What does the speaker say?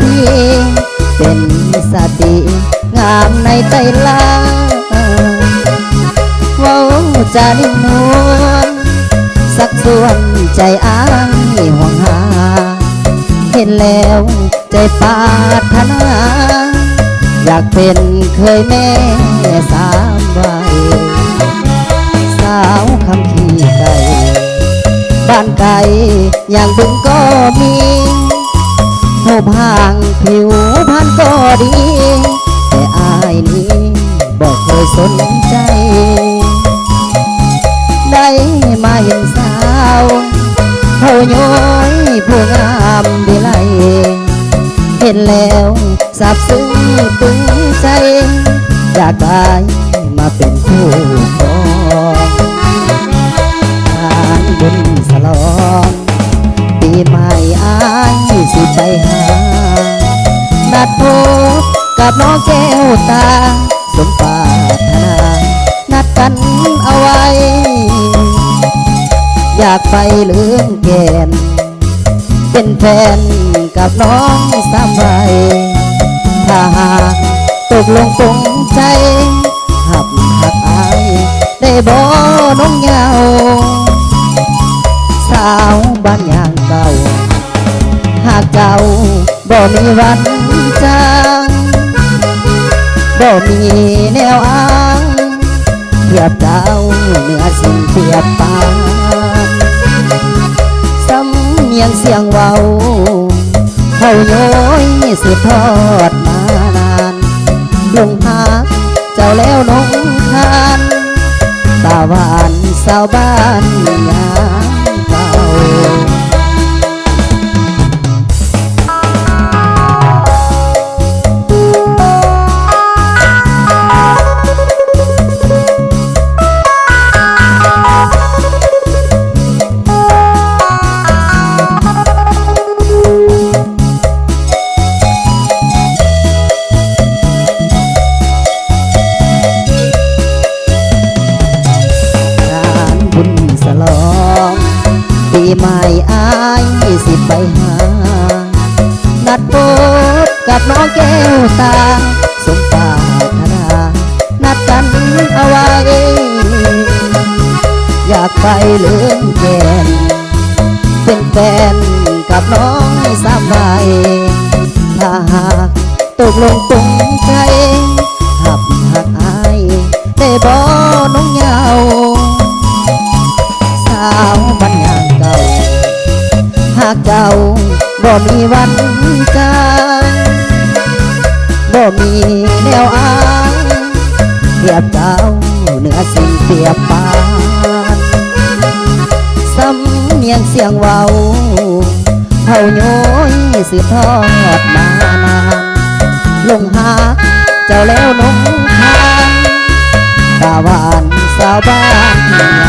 พี่เป็นสติงามในใจลาเว้าจานิ่มนวลสักส่วนใจอ้างห่วงหาเห็นแล้วใจปรารถนาอยากเป็นเคยแม่สามวัยสาวคำขี้ไก่บ้านไก่อย่างบึงก็มีหูพางผิวพันก็ดีแต่อายนี้บอกเคยสนใจได้มาเห็นสาวเขาย้อยผู้งามดีไลเห็นแล้วซาบซึ้งตึงใจอยากได้มาเป็นคู่ครองงานบุญฉลองปีใหม่อายสิไปหานัดพบกับน้องแก้วตาสมปรารถนานัดกันเอาไว้อยากไปเลืองแก่นเป็นแฟนกับน้องสามวัยถ้าหากตกลงปงใจหักอายได้บ่น้องเหงาสาวบ้านอย่างเก่าหากเจ้าบ่มีวันจางบ่มีแนวอ้างเทียบเจ้าเหนือสิ่งเทียบปานสำเนียงเสียงเว้าเขาโย้ยสืบทอดมานานลงหาเจ้าแล้วน้องทานตาหวานสาวบ้านยามเก่าปีใหม่อายสิไปหานัดพบกับน้องแก้วตาสมปรารถนานัดกันเอาไว้อยากไปเลืองแก่นเป็นแฟนกับน้องสามวัยถ้าหากตกลงปงใจหักอายได้บ่น้องเหงาสาวบ้านอย่างเก่าหากเจ้าบ่มีวันจางบ่มีแนวอ้างเทียบเจ้าเหนือสิ่งเทียบปานสำเนียงเสียงเว้าเฮาโย้ยสืบทอดมานานลงหาเจ้าแล้วน้องทางตาหวานสาวบ้าน